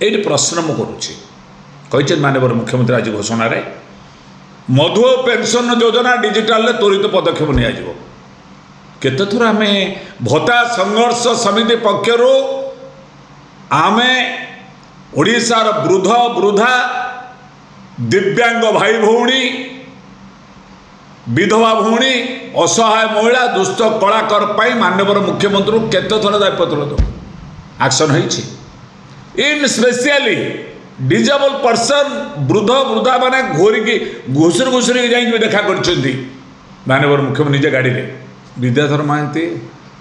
ये प्रश्न मु करुच्ची माननीय मुख्यमंत्री आज घोषणा रे मधुआ पेंशन योजना डिजिटाल त्वरित पदक्षेप नियाजिवो केते थोर आम भत्ता संघर्ष समिति पक्षर आम ओडिशार वृद्ध वृद्धा दिव्यांग भाई भौणी विधवा भौणी असहाय महिला दुष्ट कलाकार माननीय मुख्यमंत्री केते थोर दायपत्र दो एक्शन होइछि इन स्पेशली डिजेबल पर्सन वृद्ध वृद्धा मैंने घोरिकी घुसुर घुसुर जाइए देखा कर माननीय मुख्यमंत्री निजे गाड़ी में विद्याधर महांती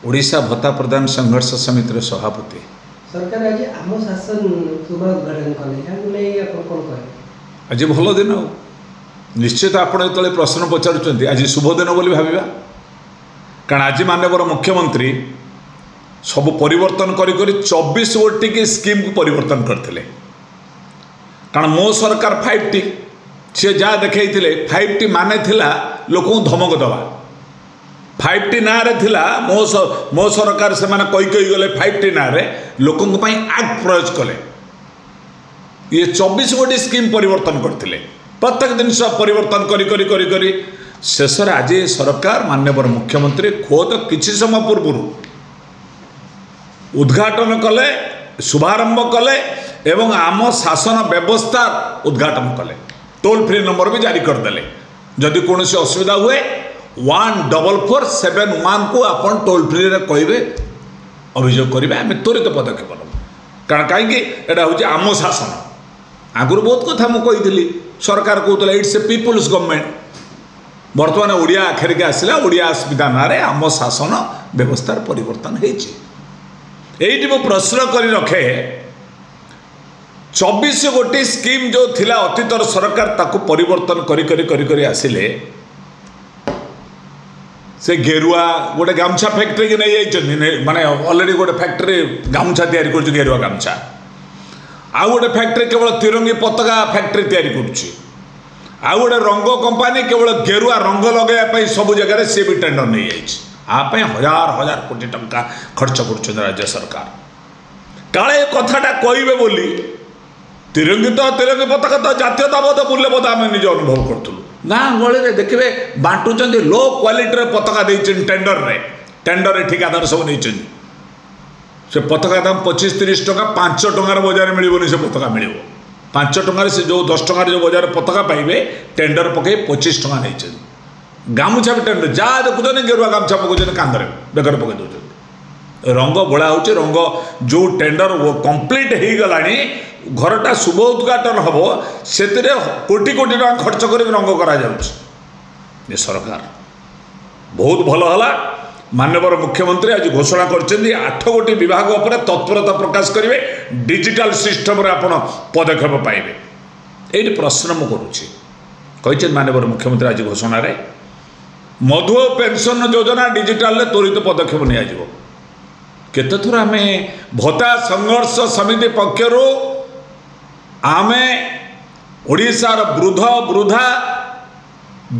ओडिशा भत्ता प्रदान संघर्ष समितिर सभापति सरकार आज आम शासन शुभ उद्घाटन कले आज भल दिन निश्चित आपड़ जो प्रश्न पचारुंट आज शुभ दिन बोली भाविबा कारण आज माननीय मुख्यमंत्री सब परिवर्तन करी 24 गोटी की स्कीम को परिवर्तन करते कारण मो सरकार 5T सी जहाँ देखे 5T माने थिला लोक धमक दवा 5T ना रे थिला मो सरकार से माने कही गले 5T ना रे लोकों एक्ट प्रयोग कले ये 24 गोटी स्कीम परिवर्तन करते प्रत्येक जिन परिवर्तन करी शेष आज सरकार माननीय मुख्यमंत्री खोद किसी समय पूर्व उद्घाटन कले शुभारंभ कले एवं आम शासन व्यवस्था उद्घाटन कले टोल फ्री नंबर भी जारी करदे जदि कौन असुविधा हुए 1447 को आपन टोल फ्री रे कहे अभियोग करेंगे आम त्वरित पदक्षेप नब कारण कहीं हूँ आम शासन आगुरी बहुत कथा मुझे सरकार कहते इट्स ए पीपुल्स गवर्नमेंट बर्तमान ओडिया आखिर के आसला ओडिया असुविधा ना आम शासन व्यवस्थार परिवर्तन होती ये मु प्रश्न कर रखे 24 गोटी स्कीम जो थिला अतीतर सरकार ताको परिवर्तन करी आसिले से गेरुआ गोटे गामछा फैक्ट्री की नहीं माने ऑलरेडी गोटे फैक्ट्री गामछा तैयारी कर गेरुआ गामछा आउ गोटे फैक्ट्री केवल तिरंगी पताका फैक्ट्री तैयारी करुच्ची आउ गोटे रंग कंपानी केवल गेरुआ रंग लगे सब जगह सी भी टेंडर नहीं जाइए आप हजार हजार कोटी टंका खर्च कर राज्य सरकार काले कथाटा कहे बोली तिरंगी पताका तो जातीयताबोध मूल्यबोध आम निज अनुभव करूँ गाँ गली देखिए बांटुंट लो क्वालिटी पताका टेंडर ठिकादार सब नहीं से पताका दाम 25-30 टका 5 टंकार बजार मिलनी से पताका मिल 5 टंकार से जो 10 टंकार जो बजार पताका पाइबे टेंडर पकई 25 टका नहीं गामुछा भी टेंडर जहाँ देखुन गेरुआ गामुछा पकाउन कांधरे बेगर पकई दौर रंग बोला हो रंग जो टेंडर कंप्लीट हो गलानी घरटा शुभ उद्घाटन हम से कोटी कोटी टका खर्च कर रंग करा ये सरकार बहुत भल है माननीय मुख्यमंत्री आज घोषणा कर 8 गोटी विभाग उपर तत्परता प्रकाश करेंगे डिजिटल सिस्टम आपण पदक्षेप पाइबे ये प्रश्न मु करुच्ची माननीय मुख्यमंत्री आज घोषणा रे मधुआ पेंशन योजना डिजिटाल त्वरित पदक्षेप नियाजिवो केते थोर आम भत्ता संघर्ष समिति पक्षर आम ओडिशार वृद्ध वृद्धा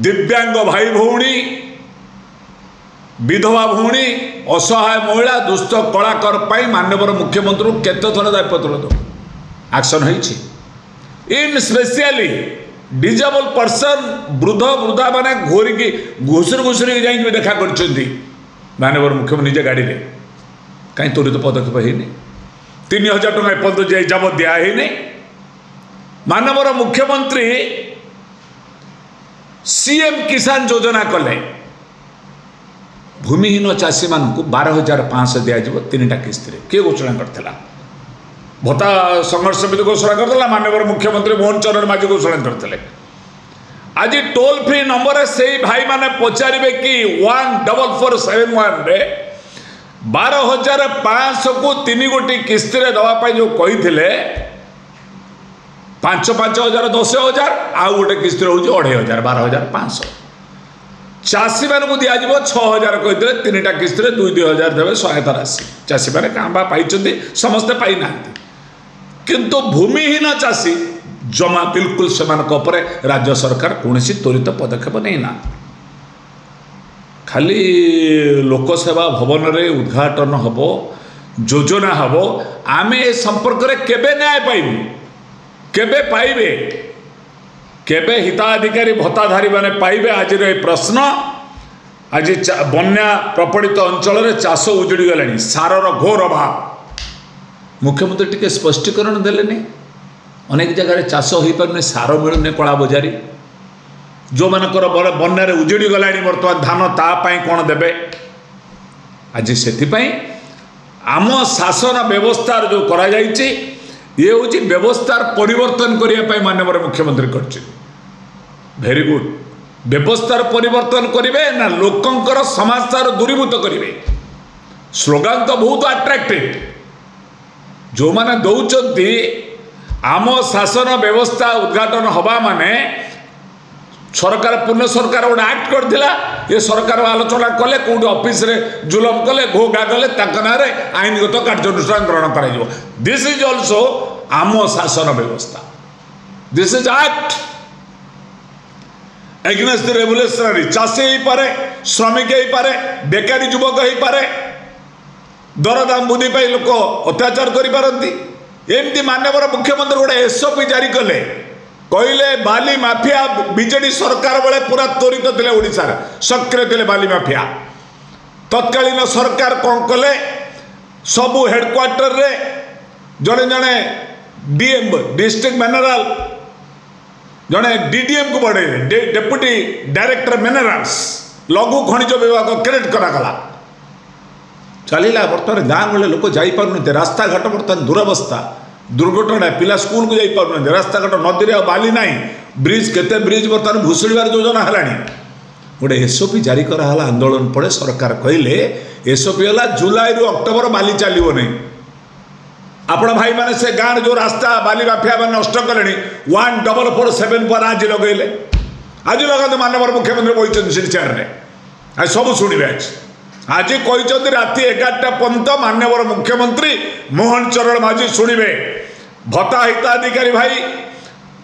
दिव्यांग भाई भौणी विधवा भौणी असहाय महिला दुष्ट कलाकार माननीय मुख्यमंत्री केते थोर दायपत्र दो एक्शन होइछि इन स्पेशली डिजेबल पर्सन वृद्ध वृद्धा मैंने घोरिकी घुसुर घुसुर जाइए देखा कर माननीय मुख्यमंत्री निजे गाड़ी में कहीं त्वरित पदक्षेप होनी 3000 टଙ୍କା एपर्यंत जब दिखाई माननीय मुख्यमंत्री सीएम किसान योजना कले भूमिहीन चाषी मान 12,500 दिज्व 3टा किस्त किए घोषणा करता भत्ता संघर्ष समिति घोषणा करता माननीय मुख्यमंत्री मोहन चरण माझी घोषणा करते आज टोल फ्री नंबर से भाई माने पचारे कि 1447 रे 12,500 को 3 गोटी किस्त दवापाई जो कही 5,000 10,000 आउ गोटे किस्त हूँ 2,500 12,500 चाषी मान को दिज्व 6,000 कही 3टा किस्त 2,000 देवे सहायता राशि चाषी मैंने क्या पाई समस्ते पाई ना किंतु भूमिहीन चाषी जमा बिल्कुल से राज्य सरकार कौन त्वरित पदक्षेप नहीं ना खाली लोकसेवा भवन रे उद्घाटन हम योजना हम आम ए संपर्क में केबे न्याय पाइबू केबे पाइबे केबे हिताधिकारी भत्ताधारी माने पाइबे आज प्रश्न आज बन्या प्रपीड़ित अंचल में चाष उजुड़ी गलानी सारर घोर अभाव मुख्यमंत्री टिके स्पष्टीकरण देलेनी अनेक जगह चाष हो पारे सार मिलूनी कला बजारी जो मानकर बन्यार उजुड़ी गलानी बर्तमान धान तापाई कौन देवे आज से आम शासन व्यवस्था जो करा जायछि ये हूँ व्यवस्थार परिवर्तन करने माननीय मुख्यमंत्री कर भेरी गुड व्यवस्थार परिवर्तन करेंगे ना लोकंकर समस्या दूरीभूत करेंगे स्लोगान तो बहुत अट्राक्टिव जो माने दौरान आम शासन व्यवस्था उद्घाटन हवा माने सरकार पुण्य सरकार गोटे आक्ट करथिला ये सरकार आलोचना कले कौट ऑफिस रे जुलम कले घोघा कले ना आईनगत कार्यानुष्ठान ग्रहण कर दिस इज ऑल्सो आम शासन व्यवस्था this is act against the revolutionary चाषी हो पारे श्रमिक हो पारे बेकारी युवक हो पारे दरदाम वृद्धि पाई लोक अत्याचार करिपारंती एमती माननीय मुख्यमंत्री गोटे एसओपी जारी कले कहले बाली माफिया बीजेडी सरकार बेले पूरा त्वरित थे ओडिशा सक्रिय थे बाली माफिया तत्कालीन सरकार कौन कले सबू हेडक्वार्टर रे जड़े जड़े डीएम डिस्ट्रिक्ट मिनरल जड़े डीडीएम को बढ़े डेप्यूटी डायरेक्टर मिनरल्स लघु खनिज विभाग क्रेडिट करागला चलला बर्तमान गाँ गले लोक जापारे रास्ता घाट बर्तमान दुरावस्था दुर्घटना पिला स्कूल को जापारे रास्ता घाट नदी में बाली ना ब्रिज केते ब्रिज बर्तमान भूसुड़ार योजना है गोटे एसओपी जारी कराला आंदोलन पड़े सरकार कहले एसओपी है जुलाई रु अक्टोबर बाली चलो नहीं आपण भाई माने से गाँव जो रास्ता बाली माफिया मैंने नष्ट कले 1447 आज लगेले आज लगा माननीय मुख्यमंत्री बही चेयर में आज सब शुणे आज कहते राति 11टा पर्यंत माननीय मुख्यमंत्री मोहन चरण माझी शुणे भत्ता हिताधिकारी भाई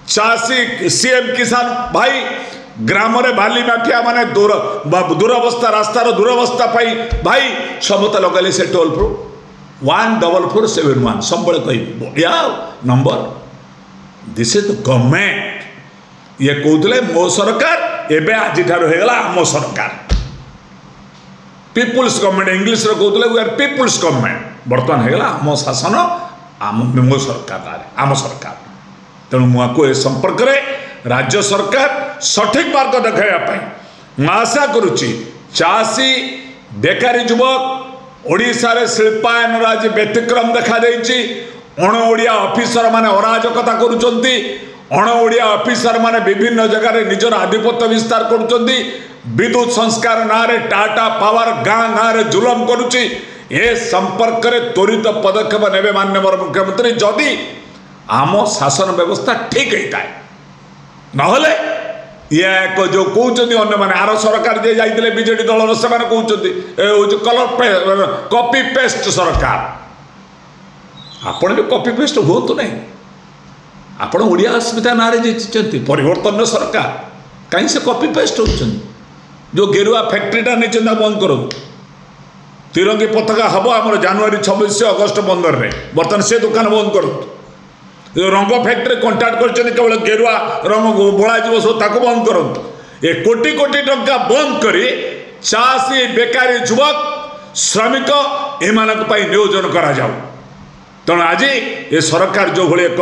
चाषी सीएम किसान भाई ग्राम रे बाली माफिया माने दुरावस्था रास्तार दुरावस्था पाई भाई समता लगे से टोल फ्री 1447 सब कह number this is the government ये कहते मो सरकार एवं आज होगा आम सरकार पीपुल्स गवर्नमेंट इंग्लिश कहते वी आर पीपुल्स गवर्नमेंट बर्तमान होगा आम शासन आम मो सरकार आम सरकार तेणु मुझे संपर्क में राज्य सरकार सठिक मार्ग देखापी मैं आशा करुच्ची चाषी बेकारी युवक ओडिशा रे शिल्पायन आज व्यतिक्रम देखा देइछि अण ओडिया ऑफिसर माने अराजकता करुचंती अण ओडिया ऑफिसर माने विभिन्न जगह रे निजर आधिपत्य विस्तार करुचंती विद्युत संस्कार ना रे टाटा पावर गाँ गाँ रे जुलम करुच्ची ए संपर्क रे त्वरित पदक्षेप नेबे माननीय मुख्यमंत्री जदि आम शासन व्यवस्था ठीक होता है नहले ये एक जो कहते अन्य मैंने आर सरकार जे जाइए बीजेडी दल से कहते कलर कॉपी पेस्ट सरकार आपण भी कॉपी पेस्ट हूँ नहीं आपण ओडिया अस्मिता ना जीति परिवर्तन सरकार कहीं से कॉपी पेस्ट हो जो गेरुआ फैक्ट्रीटा नहीं बंद करूँ तिरंगी पताका हम आम जनवरी 26 अगस्त 15 में बर्तमान से दुकान बंद करूँ रंग फैक्ट्री कंटाक्ट कर केवल गेरुआ रंग बोला सब ताको बंद करंतु ए कोटी कोटी टंका बंद करी चाषी बेकारी युवक श्रमिक एमानक नियोजन करा जाऊ तेणु आज ये सरकार जो भाई एक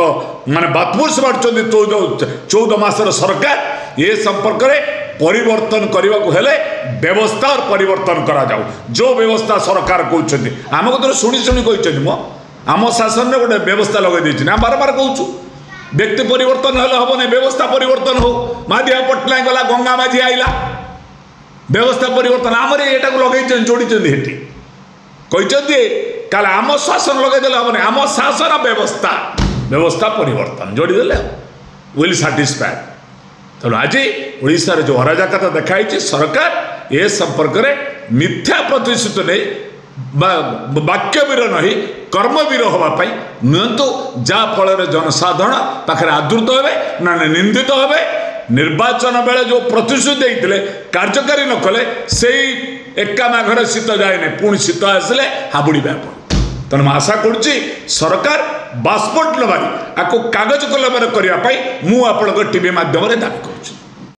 माने बातपुरुष बांटुंट 14 मासर सरकार ये संपर्क में परिवर्तन करने को हेले व्यवस्था और परिवर्तन करा जाऊ जो व्यवस्था सरकार कहते आम कत शुणी शुणी कहते मो आम शासन में गोटे व्यवस्था लगे देना बार बार कहूँ व्यक्ति परिवर्तन हेल्ले हम नहीं व्यवस्था परिवर्तन हो महादेव पट्टनायक गला गंगा माझी आईला व्यवस्था परिवर्तन आमर यहाँ लगे जोड़ी कहते काल आम शासन लगे हम नहीं आम शासन व्यवस्था व्यवस्था परिवर्तन जोड़ीदे विल साटिस्फाइड तेणु आज ओडिशार जो अराजकता देखाई सरकार ए संपर्क में मिथ्या प्रतिश्रुति नहीं वाक्यवीर नहीं कर्मवीर हाँपाई नियंतु जहाँफल जनसाधारण पाखे आदृत हे ना निंदित हे निर्वाचन बेले जो प्रतिश्रुति देते कार्यकारी न कले से एका माघर शीत जाए पुणी शीत आसिले हाबुड़ी तेणु मैं आशा करुच्ची सरकार पासपोर्ट नवारी आपको कागज कलम करने मु आप टीवी माध्यम दाबी करुच्ची।